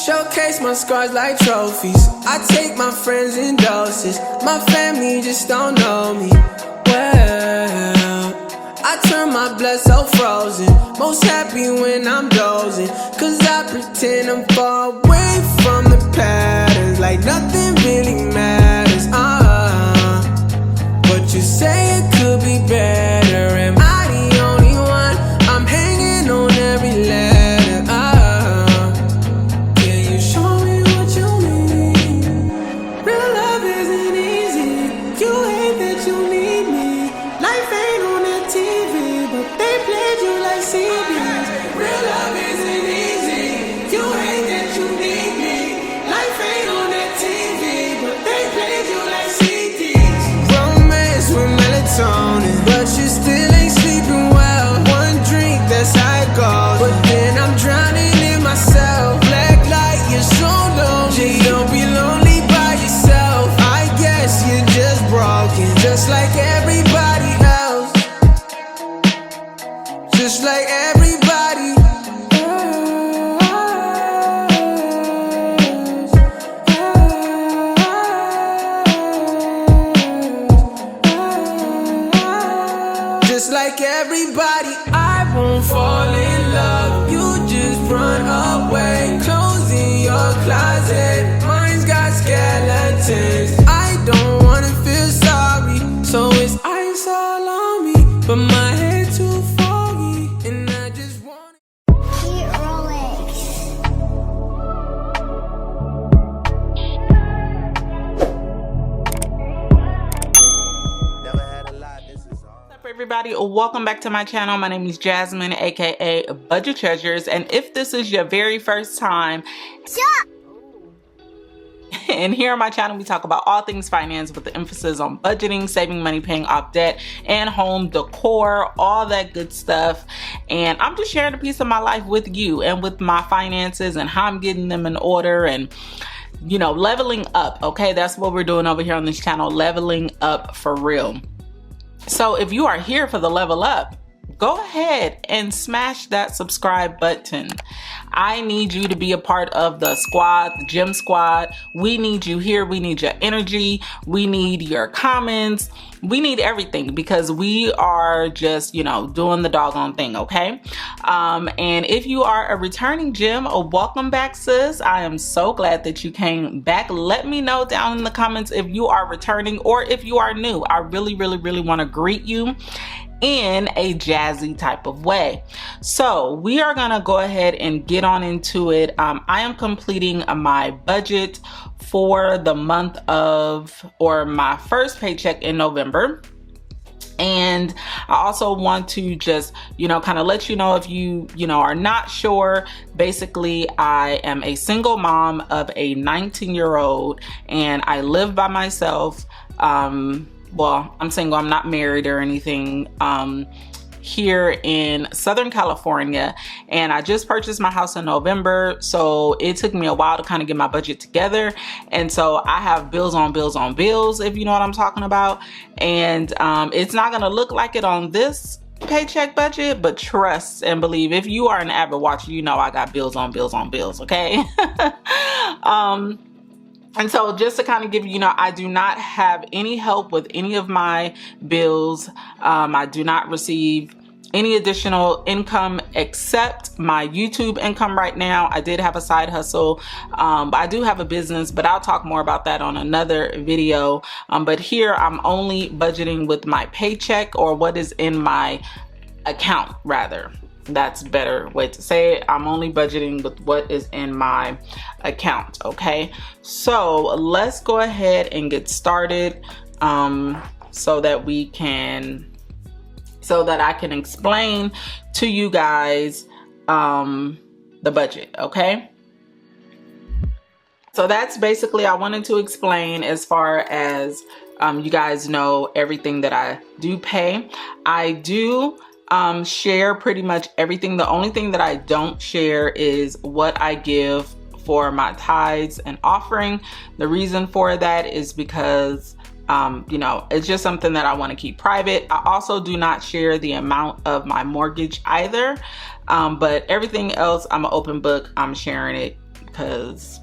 Showcase my scars like trophies. I take my friends in doses. My family just don't know me well. I turn my blood so frozen. Most happy when I'm dozing, cause I pretend I'm far away from the patterns, like nothing really matters. But you say it could be better. Am I the only one? I'm hanging on every letter. Can you show me what you mean? Real love isn't easy. You hate that you need me. Life ain't on that TV, but they played you like CDs. Real love isn't easy. You hate that you need me. Life ain't on that TV, but they played you like CDs. Romance with melatonin, but you still ain't sleeping well. One drink, that's how it goes, but then I'm drowning in myself. Black light, you're so lonely. Just don't be lonely by yourself. I guess you're just broken, just like everybody else. Just like everybody else. Just like everybody, I won't fall in love. You just run away, closing your closet. Mine's got skeletons. I don't wanna feel sorry, so it's ice all on me, but my head too foggy, and I just want Heat Rolex. Never had a lot, this is all. What's up, everybody? Welcome back to my channel. My name is Jasmine, aka Budget Treasures, and if this is your very first time and here on my channel, we talk about all things finance with the emphasis on budgeting, saving money, paying off debt, and home decor, all that good stuff. And I'm just sharing a piece of my life with you and with my finances and how I'm getting them in order and, you know, leveling up. Okay, that's what we're doing over here on this channel, leveling up for real. So if you are here for the level up, go ahead and smash that subscribe button. I need you to be a part of the squad, the gym squad. We need you here. We need your energy. We need your comments. We need everything, because we are just, you know, doing the doggone thing, okay? And if you are a returning gym, welcome back, sis. I am so glad that you came back. Let me know down in the comments if you are returning or if you are new. I really, really, really want to greet you in a jazzy type of way. So we are gonna go ahead and get on into it. I am completing my budget for the month of, or my first paycheck in November. And I also want to just, you know, kind of let you know if you are not sure. Basically, I am a single mom of a 19-year-old and I live by myself. Well, I'm single, I'm not married or anything, here in Southern California, and I just purchased my house in November, so it took me a while to kind of get my budget together, and so I have bills on bills on bills, if you know what I'm talking about. And it's not gonna look like it on this paycheck budget, but trust and believe, if you are an avid watcher, you know I got bills on bills on bills, okay? And so just to kind of give you, I do not have any help with any of my bills. I do not receive any additional income except my YouTube income right now. I did have a side hustle. I do have a business, but I'll talk more about that on another video. But here I'm only budgeting with my paycheck, or what is in my account, rather. That's a better way to say it. I'm only budgeting with what is in my account, okay? So let's go ahead and get started so that I can explain to you guys the budget, okay? So that's basically, I wanted to explain as far as you guys know everything that I do pay. I do share pretty much everything. The only thing that I don't share is what I give for my tithes and offering. The reason for that is because it's just something that I want to keep private. I also do not share the amount of my mortgage either, but everything else, I'm an open book. I'm sharing it because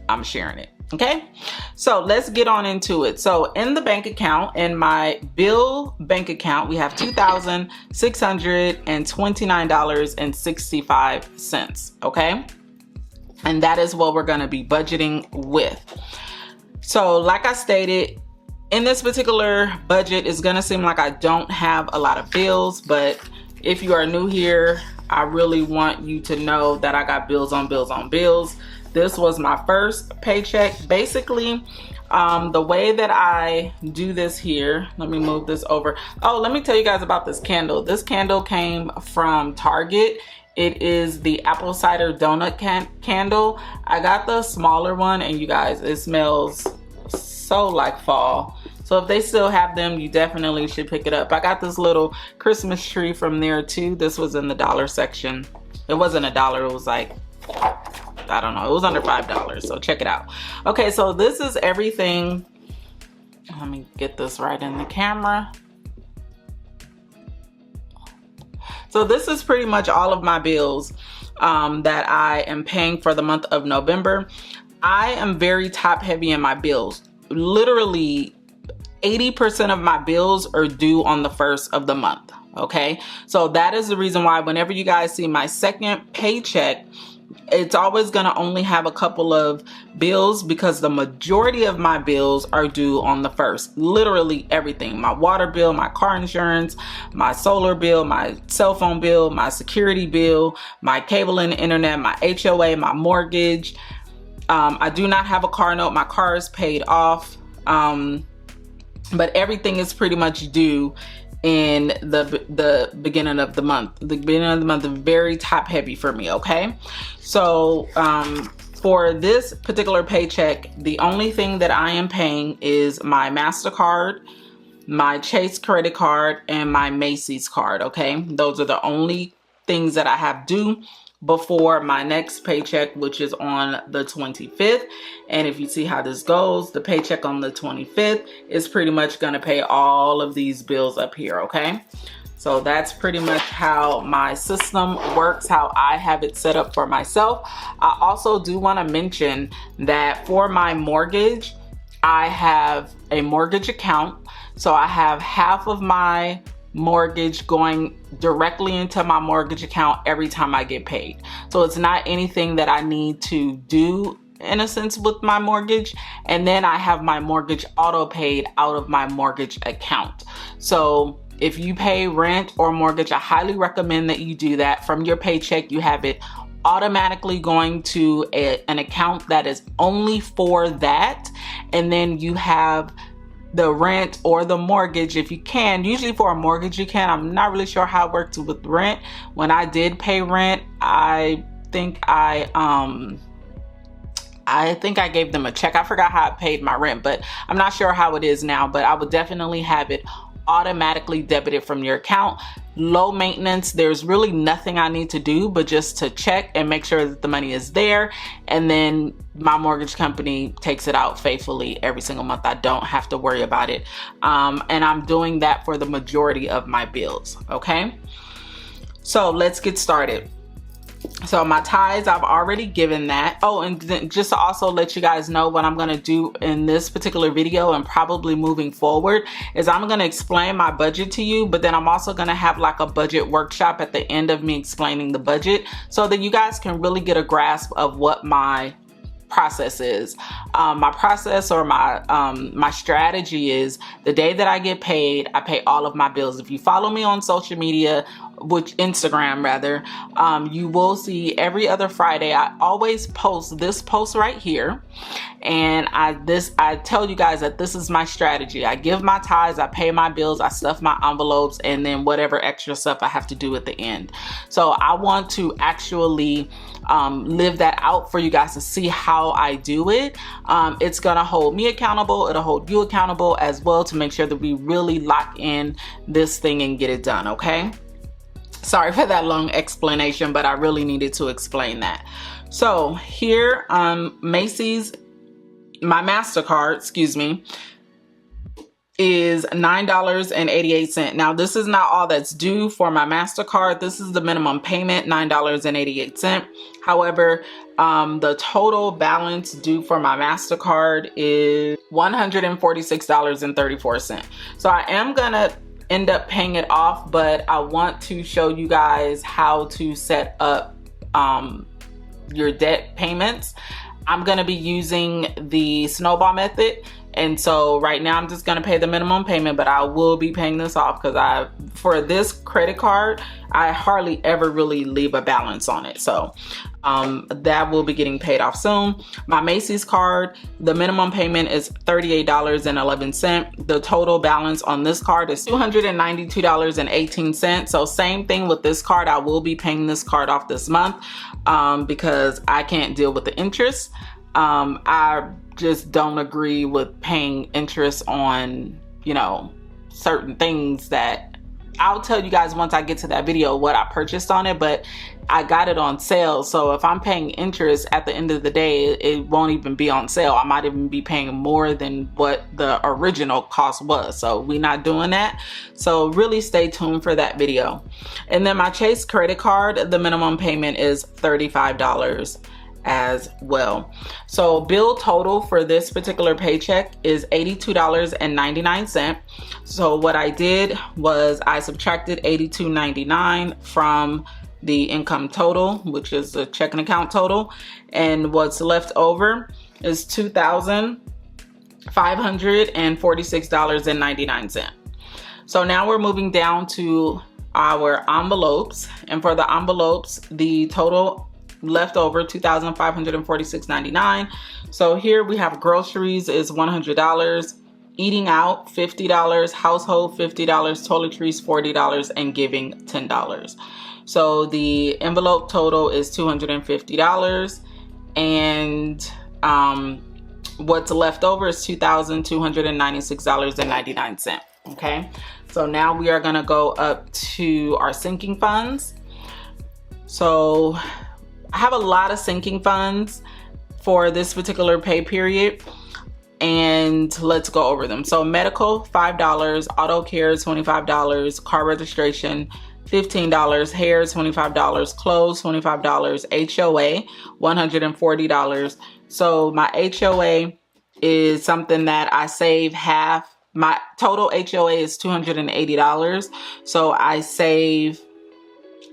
I'm sharing it. Okay, so let's get on into it. So in the bank account, in my bill bank account, we have $2,629.65. Okay, and that is what we're going to be budgeting with. So like I stated, in this particular budget, it's going to seem like I don't have a lot of bills, but if you are new here, I really want you to know that I got bills on bills on bills. This was my first paycheck. Basically, the way that I do this here, let me move this over. Oh, let me tell you guys about this candle. This candle came from Target. It is the apple cider donut candle. I got the smaller one, and you guys, it smells so like fall. So if they still have them, you definitely should pick it up. I got this little Christmas tree from there too. This was in the dollar section. It wasn't $1, it was like, I don't know, it was under $5, so check it out. Okay, so this is everything. Let me get this right in the camera. So this is pretty much all of my bills that I am paying for the month of November. I am very top heavy in my bills. Literally 80% of my bills are due on the first of the month. Okay, so that is the reason why whenever you guys see my second paycheck, it's always going to only have a couple of bills, because the majority of my bills are due on the first. Literally everything: my water bill, my car insurance, my solar bill, my cell phone bill, my security bill, my cable and internet, my HOA, my mortgage. I do not have a car note. My car is paid off. But everything is pretty much due in the beginning of the month. The beginning of the month is very top heavy for me. Okay, so for this particular paycheck, the only thing that I am paying is my MasterCard, my Chase credit card, and my Macy's card. Okay, those are the only things that I have due before my next paycheck, which is on the 25th. And if you see how this goes, the paycheck on the 25th is pretty much going to pay all of these bills up here. Okay, so that's pretty much how my system works, how I have it set up for myself. I also do want to mention that for my mortgage, I have a mortgage account. So I have half of my mortgage going directly into my mortgage account every time I get paid. So it's not anything that I need to do in a sense with my mortgage. And then I have my mortgage auto paid out of my mortgage account. So if you pay rent or mortgage, I highly recommend that you do that. From your paycheck, you have it automatically going to an account that is only for that. And then you have the rent or the mortgage, if you can. Usually for a mortgage you can. I'm not really sure how it works with rent. When I did pay rent, I think I gave them a check. I forgot how I paid my rent, but I'm not sure how it is now. But I would definitely have it automatically debited from your account. Low maintenance. There's really nothing I need to do but just to check and make sure that the money is there, and then my mortgage company takes it out faithfully every single month. I don't have to worry about it, and I'm doing that for the majority of my bills. Okay, so let's get started. So my tithes, I've already given that. Oh, and then just to also let you guys know what I'm going to do in this particular video and probably moving forward is I'm going to explain my budget to you, but then I'm also going to have like a budget workshop at the end of me explaining the budget so that you guys can really get a grasp of what my process is. My process or my strategy is the day that I get paid, I pay all of my bills. If you follow me on social media, which Instagram rather, you will see every other Friday I always post this post right here, and I tell you guys that this is my strategy. I give my tithes, I pay my bills, I stuff my envelopes, and then whatever extra stuff I have to do at the end. So I want to actually live that out for you guys to see how I do it. It's gonna hold me accountable, it'll hold you accountable as well, to make sure that we really lock in this thing and get it done. Okay, sorry for that long explanation, but I really needed to explain that. So here, Macy's, my MasterCard, excuse me, is $9.88. Now, this is not all that's due for my MasterCard. This is the minimum payment, $9.88. However, the total balance due for my MasterCard is $146.34. So I am gonna end up paying it off, but I want to show you guys how to set up your debt payments. I'm gonna be using the snowball method. And so right now I'm just gonna pay the minimum payment, but I will be paying this off because for this credit card, I hardly ever really leave a balance on it. So that will be getting paid off soon. My Macy's card, the minimum payment is $38.11. The total balance on this card is $292.18. So same thing with this card. I will be paying this card off this month because I can't deal with the interest. I just don't agree with paying interest on, you know, certain things that I'll tell you guys once I get to that video what I purchased on it, but I got it on sale. So if I'm paying interest at the end of the day, it won't even be on sale. I might even be paying more than what the original cost was. So we're not doing that. So really stay tuned for that video. And then my Chase credit card, the minimum payment is $35 as well. So bill total for this particular paycheck is $82.99. So what I did was I subtracted $82.99 from the income total, which is the checking account total, and what's left over is $2,546.99. So now we're moving down to our envelopes, and for the envelopes, the total left over $2,546.99. So here we have groceries is $100, eating out $50, household $50, toiletries $40, and giving $10. So the envelope total is $250, and what's left over is $2,296.99. Okay, so now we are gonna go up to our sinking funds. So I have a lot of sinking funds for this particular pay period, and let's go over them. So medical, $5, auto care, $25, car registration, $15, hair, $25, clothes, $25, HOA, $140. So my HOA is something that I save half. My total HOA is $280. So I save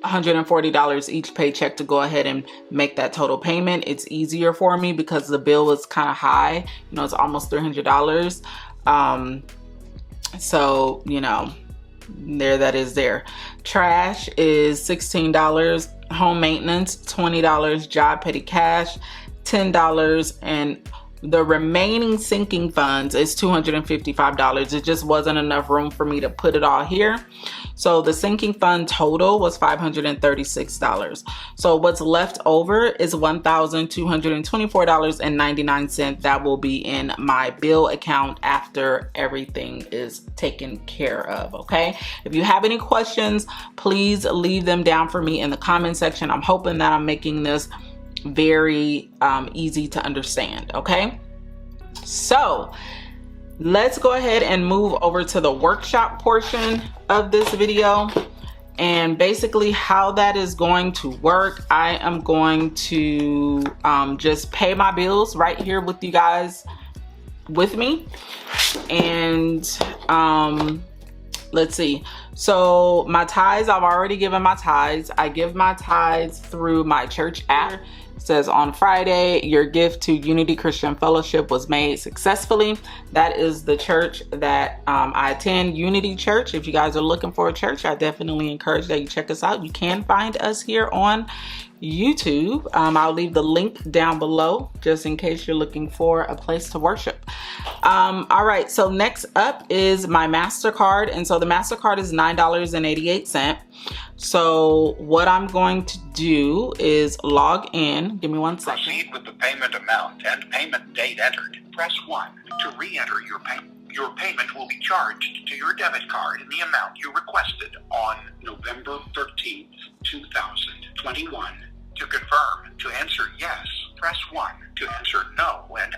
$140 each paycheck to go ahead and make that total payment. It's easier for me because the bill was kind of high. You know, it's almost $300. So, you know, that is there. Trash is $16. Home maintenance, $20. Job petty cash, $10. And the remaining sinking funds is $255. It just wasn't enough room for me to put it all here. So the sinking fund total was $536. So what's left over is $1,224.99. That will be in my bill account after everything is taken care of, okay? If you have any questions, please leave them down for me in the comment section. I'm hoping that I'm making this very easy to understand, okay? So let's go ahead and move over to the workshop portion of this video. And basically how that is going to work, I am going to just pay my bills right here with you guys with me. And let's see. So my tithes, I've already given my tithes. I give my tithes through my church app. It says on Friday, your gift to Unity Christian Fellowship was made successfully. That is the church that I attend, Unity Church. If you guys are looking for a church, I definitely encourage that you check us out. You can find us here on YouTube. I'll leave the link down below just in case you're looking for a place to worship. All right, so next up is my MasterCard. And so the MasterCard is $9.88. So what I'm going to do is log in. Give me 1 second. Proceed with the payment amount and payment date entered. Press 1 to re-enter your payment. Your payment will be charged to your debit card in the amount you requested on November 13th, 2021. To confirm, to answer yes, press 1. To answer no and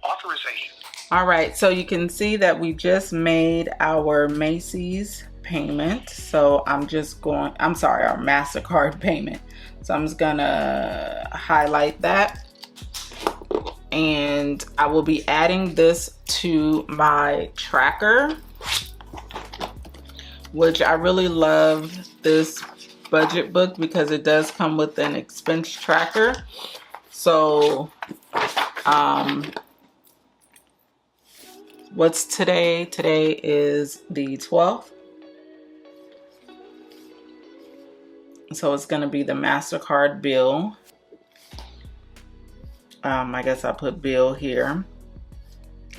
authorization. All right, so you can see that we just made our Macy's payment. So I'm sorry, our MasterCard payment. So I'm just gonna highlight that. And I will be adding this to my tracker, which I really love this budget book because it does come with an expense tracker. So, what's today? Today is the 12th. So it's gonna be the MasterCard bill. I guess I put bill here.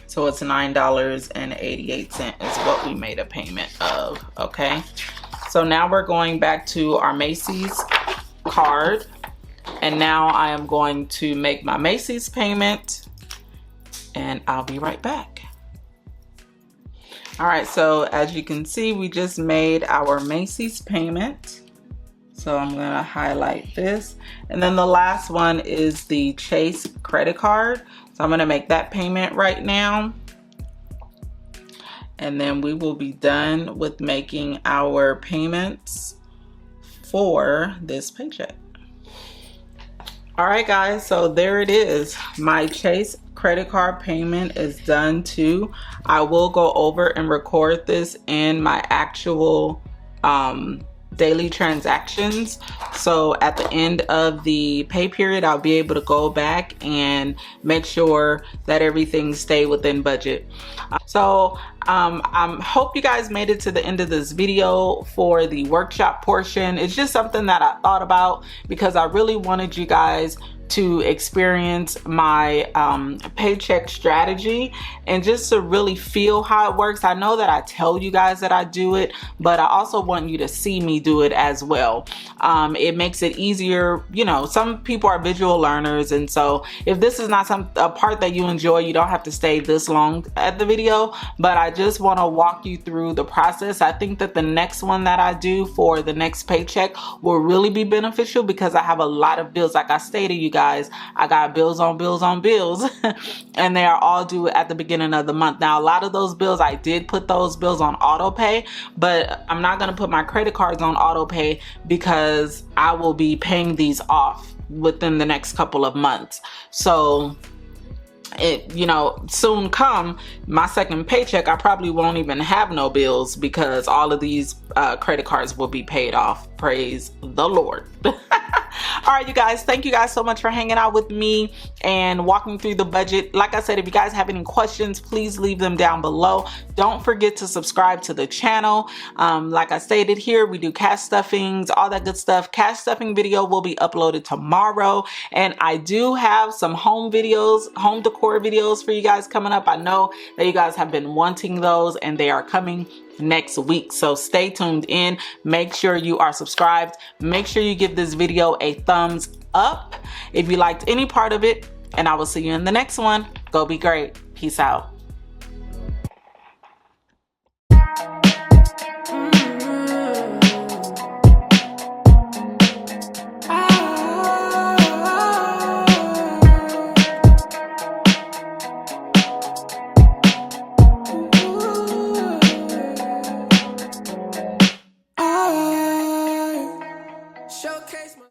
So it's $9.88 is what we made a payment of, okay? So now we're going back to our Macy's card. And now I am going to make my Macy's payment and I'll be right back. All right, so as you can see, we just made our Macy's payment. So I'm gonna highlight this. And then the last one is the Chase credit card. So I'm gonna make that payment right now. And then we will be done with making our payments for this paycheck. All right, guys, so there it is. My Chase credit card payment is done too. I will go over and record this in my actual daily transactions. So at the end of the pay period, I'll be able to go back and make sure that everything stay within budget. So I hope you guys made it to the end of this video for the workshop portion. It's just something that I thought about because I really wanted you guys to experience my paycheck strategy and just to really feel how it works. I know that I tell you guys that I do it, but I also want you to see me do it as well. It makes it easier. You know, some people are visual learners, and so if this is not a part that you enjoy, you don't have to stay this long at the video, but I just want to walk you through the process. I think that the next one that I do for the next paycheck will really be beneficial because I have a lot of bills. Like I stated, you guys, I got bills on bills on bills and they are all due at the beginning of the month. Now, a lot of those bills, I did put those bills on auto pay, but I'm not going to put my credit cards on auto pay because I will be paying these off within the next couple of months. So it, you know, soon come my second paycheck, I probably won't even have no bills because all of these credit cards will be paid off. Praise the Lord. All right, you guys, thank you guys so much for hanging out with me and walking through the budget. Like I said, if you guys have any questions, please leave them down below. Don't forget to subscribe to the channel. Like I stated here, we do cash stuffings, all that good stuff. Cash stuffing video will be uploaded tomorrow. And I do have some home videos, home decor videos for you guys coming up. I know that you guys have been wanting those and they are coming next week. So stay tuned in. Make sure you are subscribed. Make sure you give this video a thumbs up if you liked any part of it. And I will see you in the next one. Go be great. Peace out.